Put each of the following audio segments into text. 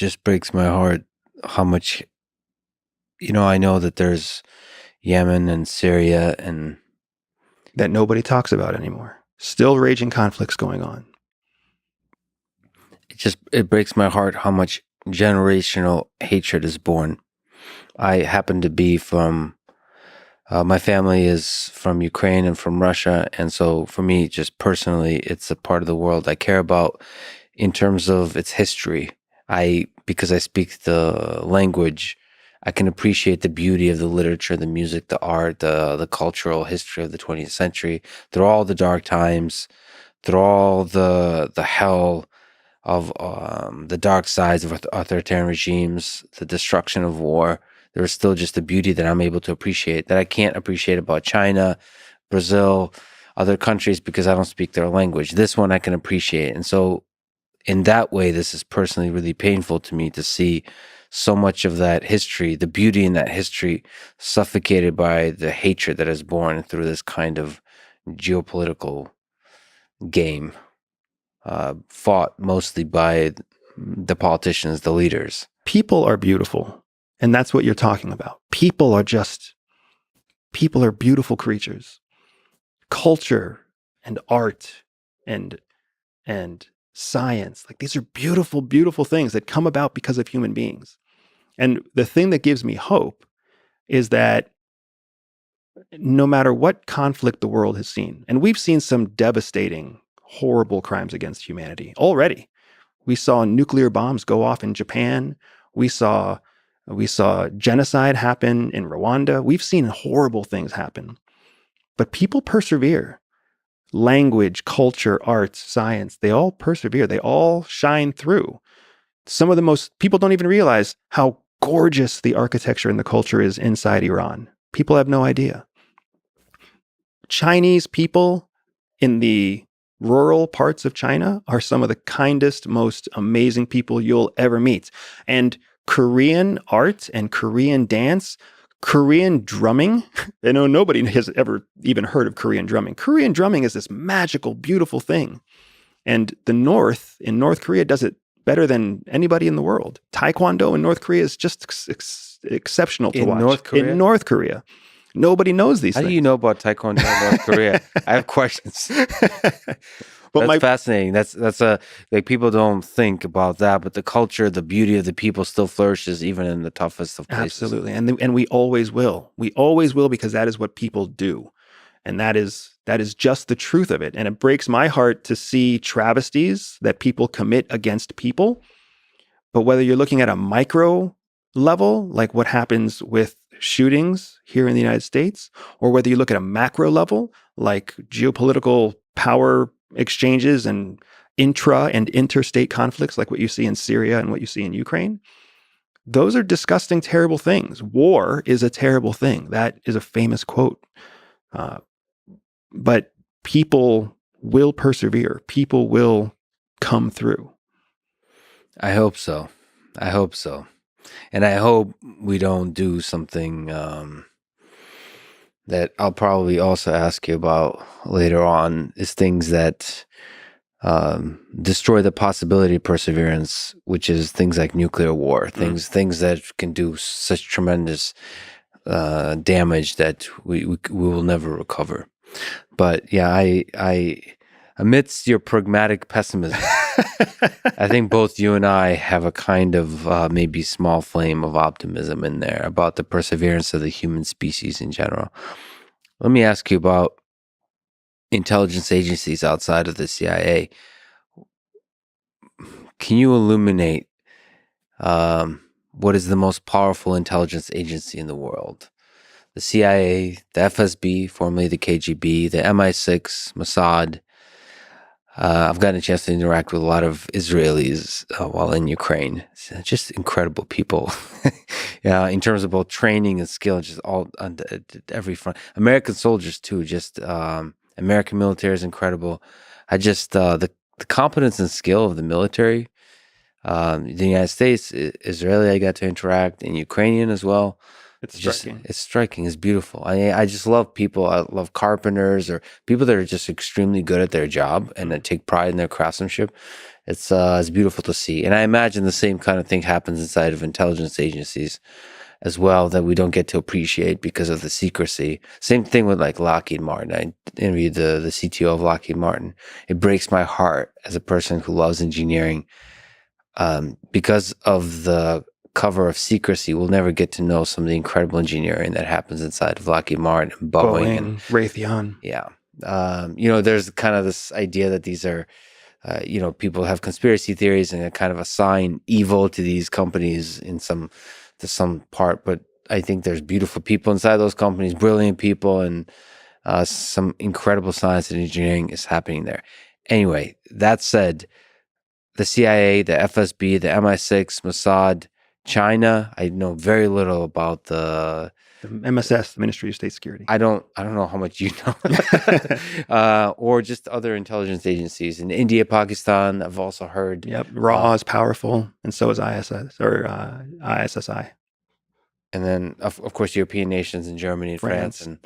just breaks my heart how much, I know that there's Yemen and Syria, and that nobody talks about anymore. Still raging conflicts going on. it breaks my heart how much generational hatred is born. I happen to be from, my family is from Ukraine and from Russia. And so for me, just personally, it's a part of the world I care about in terms of its history. Because I speak the language, I can appreciate the beauty of the literature, the music, the art, the cultural history of the 20th century, through all the dark times, through all the hell of the dark sides of authoritarian regimes, the destruction of war. There's still just a beauty that I'm able to appreciate that I can't appreciate about China, Brazil, other countries because I don't speak their language. This one I can appreciate. And so in that way, this is personally really painful to me to see so much of that history, the beauty in that history, suffocated by the hatred that is born through this kind of geopolitical game, fought mostly by the politicians, the leaders. People are beautiful, and that's what you're talking about. People are beautiful creatures. Culture and art and science, like these are beautiful, beautiful things that come about because of human beings. And the thing that gives me hope is that no matter what conflict the world has seen, and we've seen some devastating, horrible crimes against humanity already. We saw nuclear bombs go off in Japan. We saw genocide happen in Rwanda. We've seen horrible things happen. But people persevere. Language, culture, arts, science, they all persevere. They all shine through. Some of the most, people don't even realize how gorgeous the architecture and the culture is inside Iran. People have no idea. Chinese people in the rural parts of China are some of the kindest, most amazing people you'll ever meet. And Korean art and Korean dance, Korean drumming, I know nobody has ever even heard of Korean drumming. Korean drumming is this magical, beautiful thing. And the North, in North Korea, does it better than anybody in the world. Taekwondo in North Korea is just exceptional to watch. In North Korea. Nobody knows these things. How do you know about Taekwondo in North Korea? I have questions. That's fascinating. That's like people don't think about that, but the culture, the beauty of the people still flourishes even in the toughest of places. Absolutely. And we always will. We always will, because that is what people do. And that is just the truth of it. And it breaks my heart to see travesties that people commit against people. But whether you're looking at a micro level, like what happens with shootings here in the United States, or whether you look at a macro level, like geopolitical power exchanges and intra and interstate conflicts, like what you see in Syria and what you see in Ukraine, those are disgusting, terrible things. War is a terrible thing. That is a famous quote. But people will persevere. People will come through. I hope so. And I hope we don't do something that I'll probably also ask you about later on, is things that destroy the possibility of perseverance, which is things like nuclear war, things that can do such tremendous damage that we will never recover. But yeah, I amidst your pragmatic pessimism, I think both you and I have a kind of maybe small flame of optimism in there about the perseverance of the human species in general. Let me ask you about intelligence agencies outside of the CIA. Can you illuminate what is the most powerful intelligence agency in the world? The CIA, the FSB, formerly the KGB, the MI6, Mossad. I've gotten a chance to interact with a lot of Israelis while in Ukraine. It's just incredible people. Yeah, in terms of both training and skill, just all on every front. American soldiers too. Just American military is incredible. I just the competence and skill of the military. The United States, Israeli, I got to interact, and Ukrainian as well. It's striking. It's striking. It's beautiful. I just love people. I love carpenters or people that are just extremely good at their job and that take pride in their craftsmanship. It's beautiful to see, and I imagine the same kind of thing happens inside of intelligence agencies as well that we don't get to appreciate because of the secrecy. Same thing with like Lockheed Martin. I interviewed the CTO of Lockheed Martin. It breaks my heart as a person who loves engineering, because of the cover of secrecy. We'll never get to know some of the incredible engineering that happens inside of Lockheed Martin and Boeing and Raytheon. yeah. There's kind of this idea that these are, people have conspiracy theories and kind of assign evil to these companies to some part. But I think there's beautiful people inside those companies, brilliant people, and some incredible science and engineering is happening there. Anyway, that said, the CIA, the FSB, the MI6, Mossad, China. I know very little about the MSS, the Ministry of State Security. I don't know how much you know, or just other intelligence agencies in India, Pakistan. I've also heard. Yep, RAW is powerful, and so is ISS or ISSI. And then, of course, European nations and Germany and France, and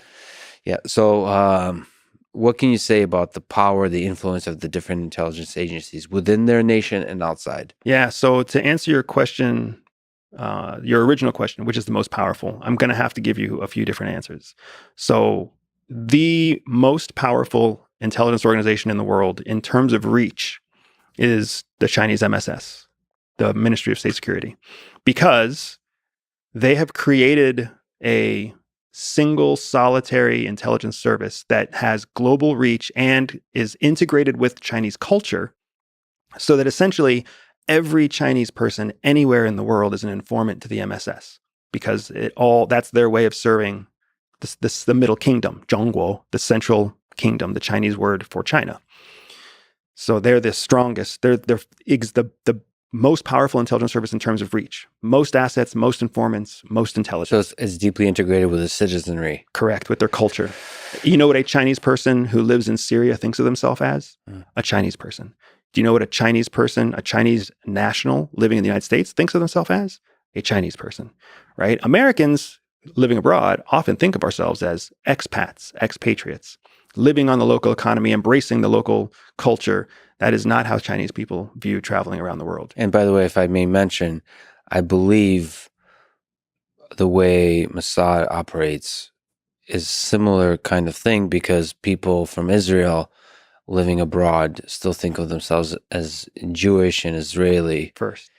yeah. So, what can you say about the power, the influence of the different intelligence agencies within their nation and outside? Yeah. So, to answer your question, your original question, which is the most powerful, I'm going to have to give you a few different answers. So, the most powerful intelligence organization in the world in terms of reach is the Chinese MSS, the Ministry of State Security, because they have created a single solitary intelligence service that has global reach and is integrated with Chinese culture, so that essentially every Chinese person anywhere in the world is an informant to the MSS, because that's their way of serving the Middle Kingdom, Zhongguo, the Central Kingdom, the Chinese word for China. So they're the strongest. They're the most powerful intelligence service in terms of reach. Most assets, most informants, most intelligence. So it's deeply integrated with the citizenry. Correct, with their culture. You know what a Chinese person who lives in Syria thinks of themselves as? A Chinese person. Do you know what a Chinese person, a Chinese national living in the United States thinks of themselves as? A Chinese person, right? Americans living abroad often think of ourselves as expats, expatriates, living on the local economy, embracing the local culture. That is not how Chinese people view traveling around the world. And by the way, if I may mention, I believe the way Mossad operates is similar kind of thing, because people from Israel living abroad still think of themselves as Jewish and Israeli First.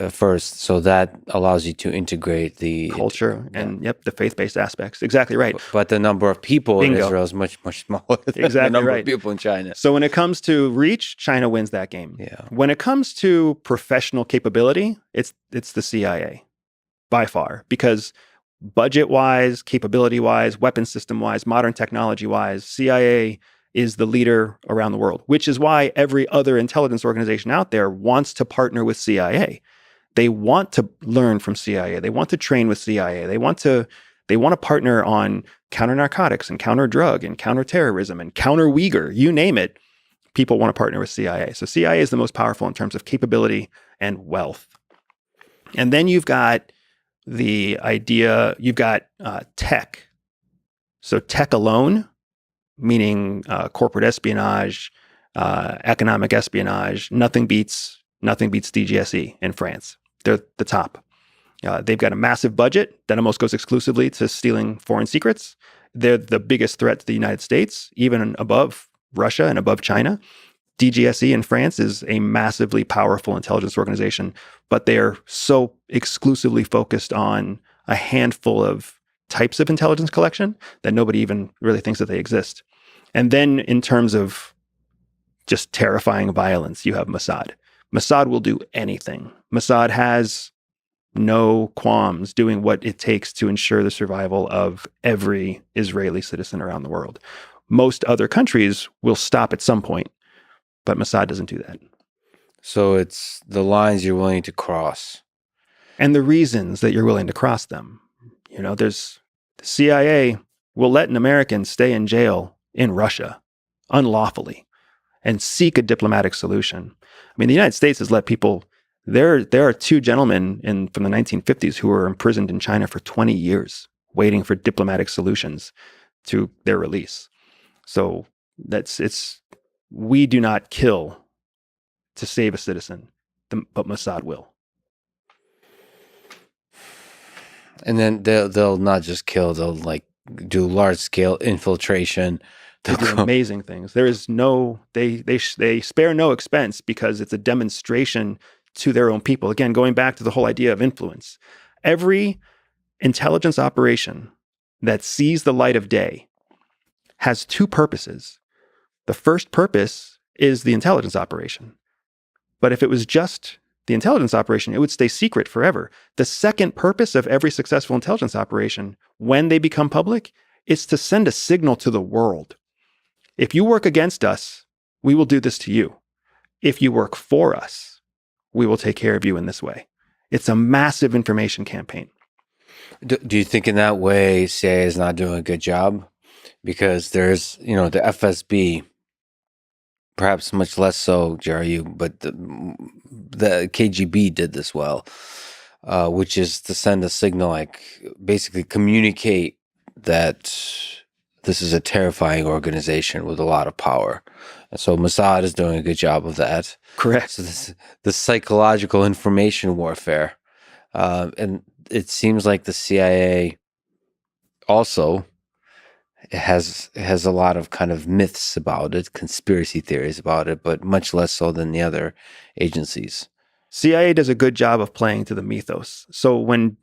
First. So that allows you to integrate the culture and the faith-based aspects. Exactly right. But the number of people in Israel is much, much smaller than the number of people in China. So when it comes to reach, China wins that game. Yeah. When it comes to professional capability, it's the CIA by far, because budget-wise, capability-wise, weapon system-wise, modern technology-wise, CIA is the leader around the world, which is why every other intelligence organization out there wants to partner with CIA. They want to learn from CIA. They want to train with CIA. They want to partner on counter narcotics and counter drug and counter terrorism and counter Uyghur, you name it. People want to partner with CIA. So CIA is the most powerful in terms of capability and wealth. And then you've got tech. So tech alone, meaning corporate espionage, economic espionage, nothing beats DGSE in France. They're the top. They've got a massive budget that almost goes exclusively to stealing foreign secrets. They're the biggest threat to the United States, even above Russia and above China. DGSE in France is a massively powerful intelligence organization, but they're so exclusively focused on a handful of types of intelligence collection that nobody even really thinks that they exist. And then in terms of just terrifying violence, you have Mossad. Mossad will do anything. Mossad has no qualms doing what it takes to ensure the survival of every Israeli citizen around the world. Most other countries will stop at some point, but Mossad doesn't do that. So it's the lines you're willing to cross. And the reasons that you're willing to cross them. There's the CIA will let an American stay in jail in Russia unlawfully and seek a diplomatic solution. I mean, the United States has let people. There are two gentlemen from the 1950s who were imprisoned in China for 20 years, waiting for diplomatic solutions to their release. So we do not kill to save a citizen, but Mossad will. And then they'll not just kill, they'll like do large scale infiltration. They do amazing things. There is no, they spare no expense because it's a demonstration to their own people. Again, going back to the whole idea of influence. Every intelligence operation that sees the light of day has two purposes. The first purpose is the intelligence operation. But if it was just the intelligence operation, it would stay secret forever. The second purpose of every successful intelligence operation, when they become public, is to send a signal to the world. If you work against us, we will do this to you. If you work for us, we will take care of you in this way. It's a massive information campaign. Do you think in that way CIA is not doing a good job? Because there's, the FSB, perhaps much less so, GRU, but the KGB did this well, which is to send a signal, like basically communicate that this is a terrifying organization with a lot of power. And so Mossad is doing a good job of that. Correct. So the psychological information warfare. And it seems like the CIA also has a lot of kind of myths about it, conspiracy theories about it, but much less so than the other agencies. CIA does a good job of playing to the mythos. So when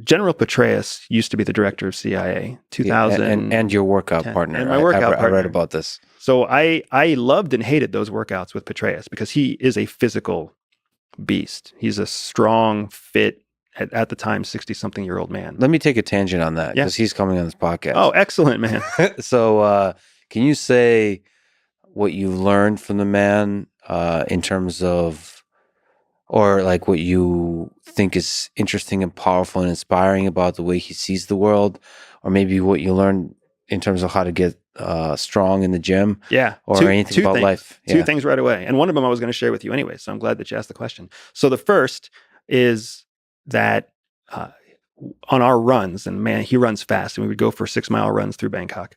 General Petraeus used to be the director of CIA, 2000, and your workout partner, and my workout partner. I read about this. So I loved and hated those workouts with Petraeus because he is a physical beast. He's a strong, fit, at the time 60-something-year-old man. Let me take a tangent on that because he's coming on this podcast. Oh, excellent, man. So can you say what you learned from the man in terms of, or like what you think is interesting and powerful and inspiring about the way he sees the world, or maybe what you learned in terms of how to get strong in the gym? Yeah. Or anything about life? Two things right away. And one of them I was going to share with you anyway, so I'm glad that you asked the question. So the first is that on our runs, and man, he runs fast, and we would go for 6-mile runs through Bangkok.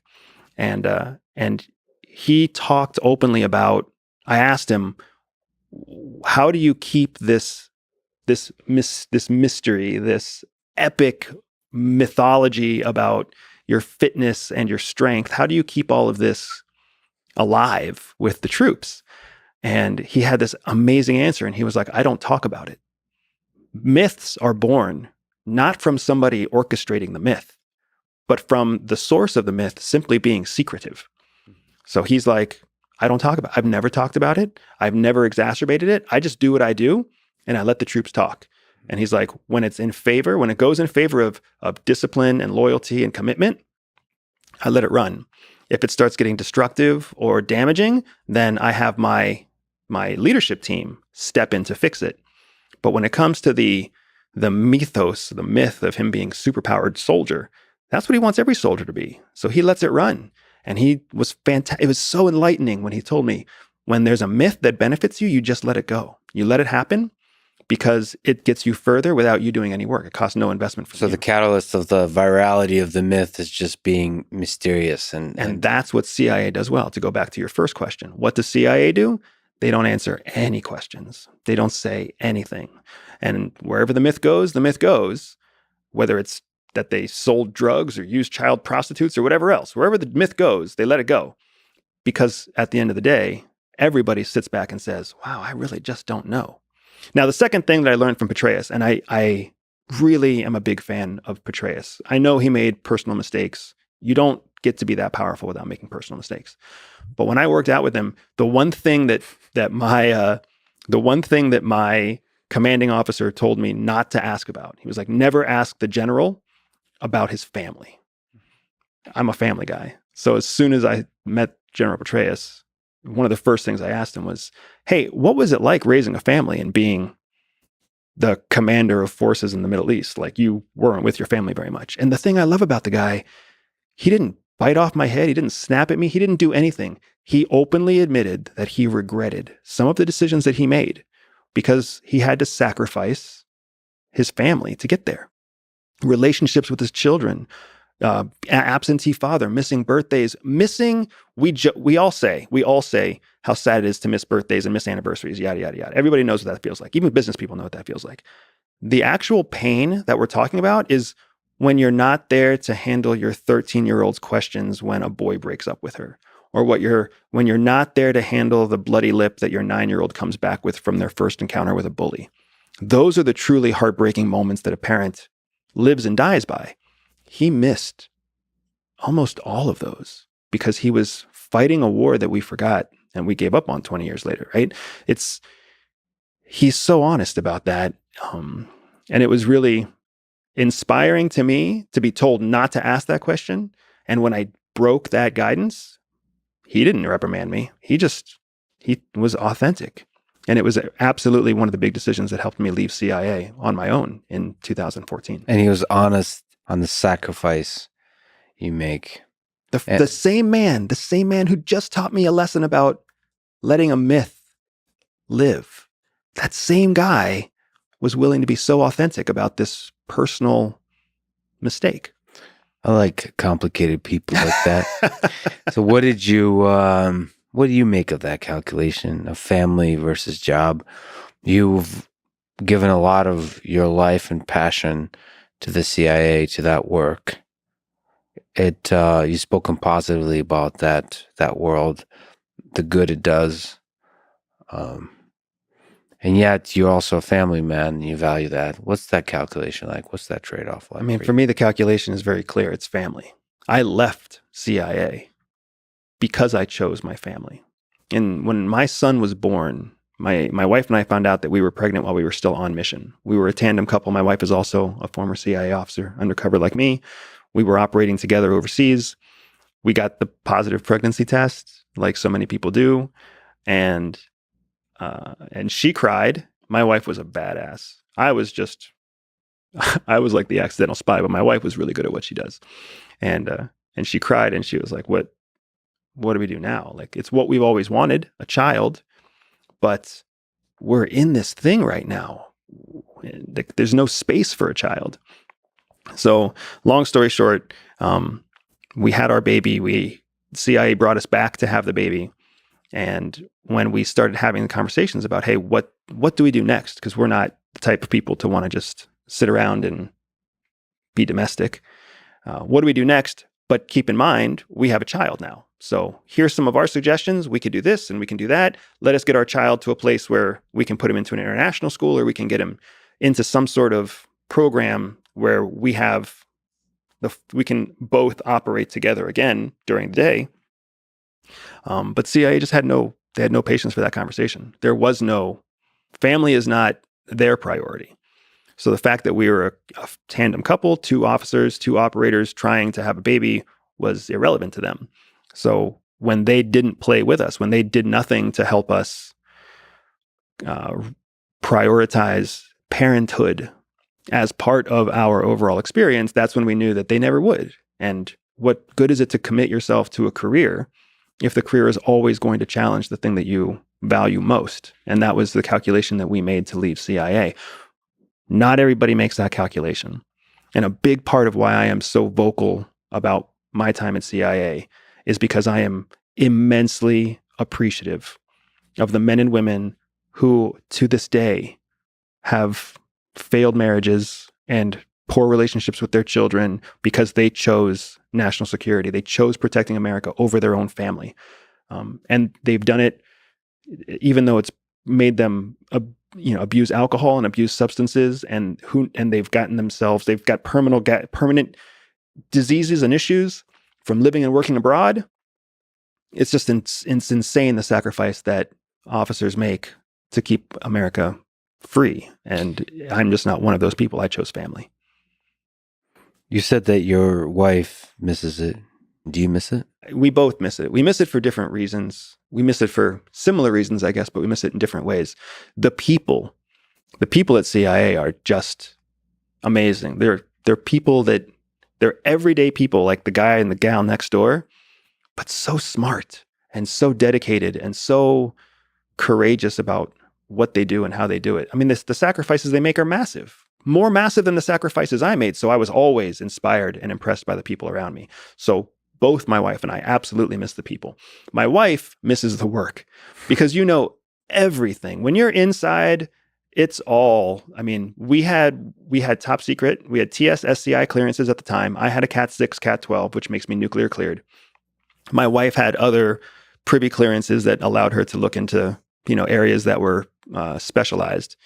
And he talked openly about, I asked him, how do you keep this mystery, this epic mythology about your fitness and your strength? How do you keep all of this alive with the troops? And he had this amazing answer, and he was like, I don't talk about it. Myths are born not from somebody orchestrating the myth, but from the source of the myth simply being secretive. So he's like, I don't talk about it. I've never talked about it. I've never exacerbated it. I just do what I do, and I let the troops talk. And he's like, when it goes in favor of discipline and loyalty and commitment, I let it run. If it starts getting destructive or damaging, then I have my leadership team step in to fix it. But when it comes to the mythos, the myth of him being superpowered soldier, that's what he wants every soldier to be. So he lets it run. And he was fantastic. It was so enlightening when he told me, when there's a myth that benefits you, you just let it go. You let it happen because it gets you further without you doing any work. It costs no investment for you. So the catalyst of the virality of the myth is just being mysterious. And that's what CIA does well. To go back to your first question, what does CIA do? They don't answer any questions. They don't say anything. And wherever the myth goes, whether it's that they sold drugs or used child prostitutes or whatever else, wherever the myth goes, they let it go. Because at the end of the day, everybody sits back and says, wow, I really just don't know. Now, the second thing that I learned from Petraeus, and I really am a big fan of Petraeus. I know he made personal mistakes. You don't get to be that powerful without making personal mistakes. But when I worked out with him, the one thing that my commanding officer told me not to ask about, he was like, never ask the general about his family. I'm a family guy. So as soon as I met General Petraeus, one of the first things I asked him was, hey, what was it like raising a family and being the commander of forces in the Middle East? Like, you weren't with your family very much. And the thing I love about the guy, he didn't bite off my head. He didn't snap at me. He didn't do anything. He openly admitted that he regretted some of the decisions that he made because he had to sacrifice his family to get there. Relationships with his children, absentee father, missing birthdays, missing. We all say how sad it is to miss birthdays and miss anniversaries. Yada yada yada. Everybody knows what that feels like. Even business people know what that feels like. The actual pain that we're talking about is when you're not there to handle your 13-year-old's questions when a boy breaks up with her, or when you're not there to handle the bloody lip that your 9-year-old comes back with from their first encounter with a bully. Those are the truly heartbreaking moments that a parent lives and dies by. He missed almost all of those because he was fighting a war that we forgot and we gave up on 20 years later, right? He's so honest about that. And it was really inspiring to me to be told not to ask that question. And when I broke that guidance, he didn't reprimand me. He was authentic. And it was absolutely one of the big decisions that helped me leave CIA on my own in 2014. And he was honest on the sacrifice you make. The same man who just taught me a lesson about letting a myth live, that same guy was willing to be so authentic about this personal mistake. I like complicated people like that. So what do you make of that calculation of family versus job? You've given a lot of your life and passion to the CIA, to that work. You've spoken positively about that world, the good it does. And yet you're also a family man and you value that. What's that calculation like? What's that trade-off like? I mean, for me, the calculation is very clear. It's family. I left CIA because I chose my family. And when my son was born, my wife and I found out that we were pregnant while we were still on mission. We were a tandem couple. My wife is also a former CIA officer, undercover like me. We were operating together overseas. We got the positive pregnancy test, like so many people do. And she cried. My wife was a badass. I was like the accidental spy, but my wife was really good at what she does. And she cried and she was like, what do we do now? Like, it's what we've always wanted, a child, but we're in this thing right now. There's no space for a child. So long story short, we had our baby. CIA brought us back to have the baby. And when we started having the conversations about, hey, what do we do next? Because we're not the type of people to want to just sit around and be domestic. What do we do next? But keep in mind, we have a child now. So here's some of our suggestions. We could do this and we can do that. Let us get our child to a place where we can put him into an international school, or we can get him into some sort of program where we can both operate together again during the day. But CIA just had no patience for that conversation. Family is not their priority. So the fact that we were a tandem couple, 2 officers, 2 operators trying to have a baby was irrelevant to them. So when they didn't play with us, when they did nothing to help us prioritize parenthood as part of our overall experience, that's when we knew that they never would. And what good is it to commit yourself to a career if the career is always going to challenge the thing that you value most? And that was the calculation that we made to leave CIA. Not everybody makes that calculation. And a big part of why I am so vocal about my time at CIA is because I am immensely appreciative of the men and women who, to this day, have failed marriages and poor relationships with their children because they chose national security. They chose protecting America over their own family. And they've done it even though it's made them abuse alcohol and abuse substances, and they've got permanent diseases and issues from living and working abroad. It's just it's insane, the sacrifice that officers make to keep America free. And I'm just not one of those people. I chose family. You said that your wife misses it. Do you miss it? We both miss it. We miss it for different reasons. We miss it for similar reasons, I guess, but we miss it in different ways. The people at CIA are just amazing. They're people they're everyday people, like the guy and the gal next door, but so smart and so dedicated and so courageous about what they do and how they do it. I mean, the sacrifices they make are massive. more massive than the sacrifices I made. So I was always inspired and impressed by the people around me. So both my wife and I absolutely miss the people. My wife misses the work because you know everything. When you're inside, it's all, I mean, we had top secret, we had TS SCI clearances at the time. I had a Cat 6, Cat 12, which makes me nuclear cleared. My wife had other privy clearances that allowed her to look into, areas that were specialized.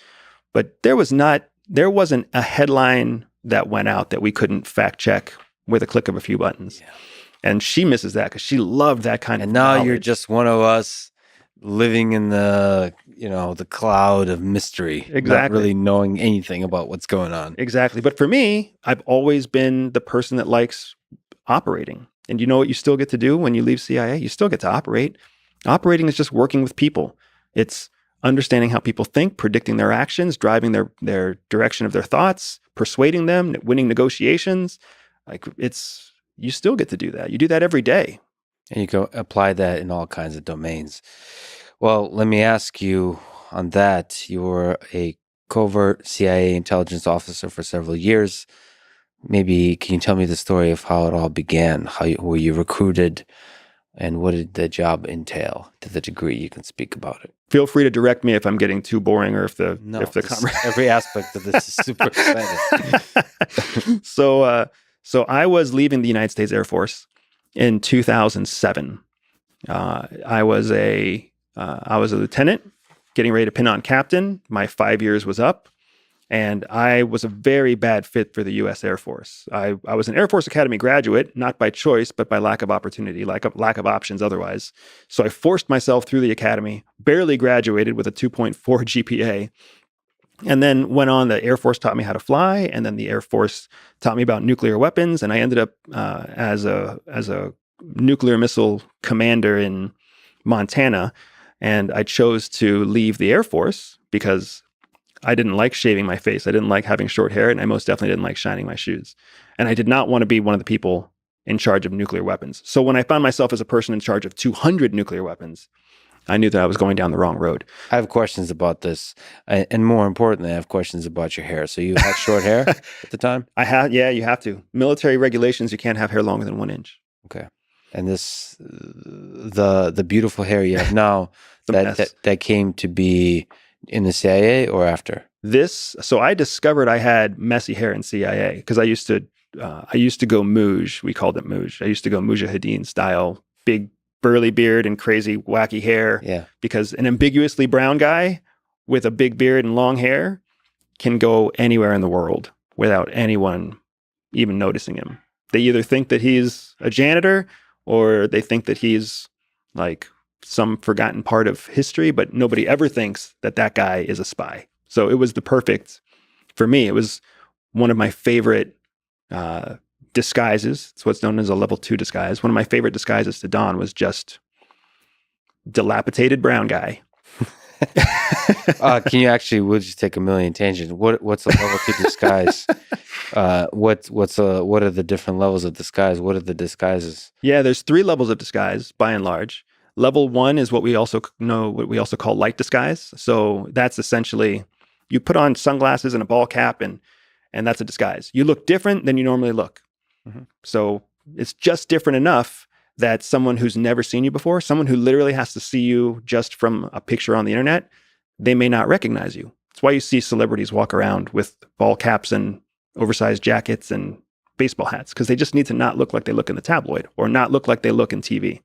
But there wasn't a headline that went out that we couldn't fact check with a click of a few buttons. Yeah. And she misses that because she loved that kind of And now knowledge. you're just one of us living in the cloud of mystery, not Exactly. really knowing anything about what's going on. Exactly. But for me, I've always been the person that likes operating. And you know what you still get to do when you leave CIA? You still get to operate. Operating is just working with people. It's understanding how people think, predicting their actions, driving their direction of their thoughts, persuading them, winning negotiations. You still get to do that. You do that every day. And you can apply that in all kinds of domains. Well, let me ask you on that. You were a covert CIA intelligence officer for several years. Maybe can you tell me the story of how it all began? Were you recruited? And what did the job entail to the degree you can speak about it? Feel free to direct me if I'm getting too boring or if every aspect of this is super exciting. So I was leaving the United States Air Force in 2007. I was a lieutenant getting ready to pin on captain. My 5 years was up. And I was a very bad fit for the U.S. Air Force. I was an Air Force Academy graduate, not by choice, but by lack of opportunity, lack of options otherwise. So I forced myself through the academy, barely graduated with a 2.4 GPA, and then went on. The Air Force taught me how to fly, and then the Air Force taught me about nuclear weapons, and I ended up as a nuclear missile commander in Montana. And I chose to leave the Air Force because I didn't like shaving my face. I didn't like having short hair, and I most definitely didn't like shining my shoes. And I did not want to be one of the people in charge of nuclear weapons. So when I found myself as a person in charge of 200 nuclear weapons, I knew that I was going down the wrong road. I have questions about this. And more importantly, I have questions about your hair. So you had short hair at the time? Yeah, you have to. Military regulations, you can't have hair longer than 1 inch. Okay. And this, the beautiful hair you have now, that came to be in the CIA or after? So I discovered I had messy hair in CIA because I used to go Muj. We called it Muj. I used to go Mujahideen style, big burly beard and crazy wacky hair. Yeah. Because an ambiguously brown guy with a big beard and long hair can go anywhere in the world without anyone even noticing him. They either think that he's a janitor or they think that he's like some forgotten part of history, but nobody ever thinks that that guy is a spy. So it was for me, it was one of my favorite disguises. It's what's known as a level 2 disguise. One of my favorite disguises to don was just dilapidated brown guy. Can you actually, we'll just take a million tangents. What's a level 2 disguise? What are the different levels of disguise? What are the disguises? Yeah, there's 3 levels of disguise by and large. Level 1 is what we also call light disguise. So that's essentially you put on sunglasses and a ball cap and that's a disguise. You look different than you normally look. Mm-hmm. So it's just different enough that someone who's never seen you before, someone who literally has to see you just from a picture on the internet, they may not recognize you. That's why you see celebrities walk around with ball caps and oversized jackets and baseball hats, because they just need to not look like they look in the tabloid or not look like they look in TV.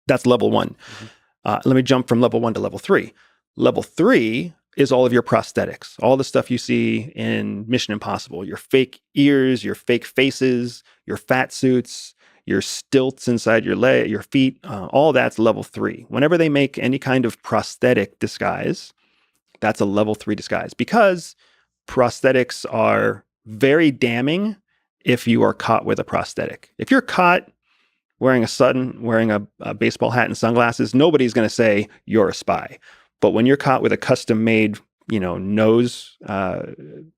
That's level 1. Mm-hmm. Let me jump from level 1 to level 3. Level 3 is all of your prosthetics, all the stuff you see in Mission Impossible, your fake ears, your fake faces, your fat suits, your stilts inside your feet, all that's level 3. Whenever they make any kind of prosthetic disguise, that's a level 3 disguise, because prosthetics are very damning if you are caught with a prosthetic. If you're caught wearing a baseball hat and sunglasses, nobody's going to say you're a spy. But when you're caught with a custom-made, nose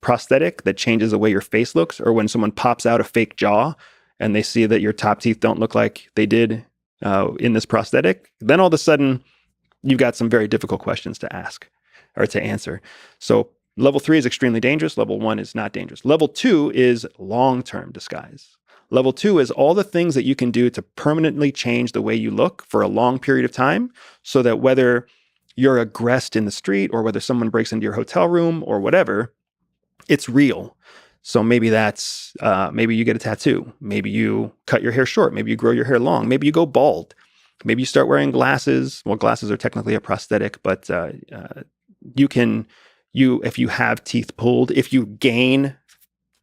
prosthetic that changes the way your face looks, or when someone pops out a fake jaw and they see that your top teeth don't look like they did in this prosthetic, then all of a sudden you've got some very difficult questions to ask or to answer. So Level 3 is extremely dangerous. Level 1 is not dangerous. Level 2 is long-term disguise. Level 2 is all the things that you can do to permanently change the way you look for a long period of time, so that whether you're aggressed in the street or whether someone breaks into your hotel room or whatever, it's real. So maybe that's, maybe you get a tattoo. Maybe you cut your hair short. Maybe you grow your hair long. Maybe you go bald. Maybe you start wearing glasses. Well, glasses are technically a prosthetic, but if you have teeth pulled, if you gain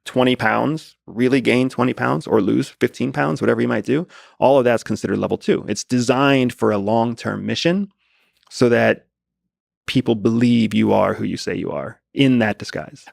20 pounds, really gain 20 pounds or lose 15 pounds, whatever you might do, all of that's considered level 2. It's designed for a long-term mission so that people believe you are who you say you are in that disguise.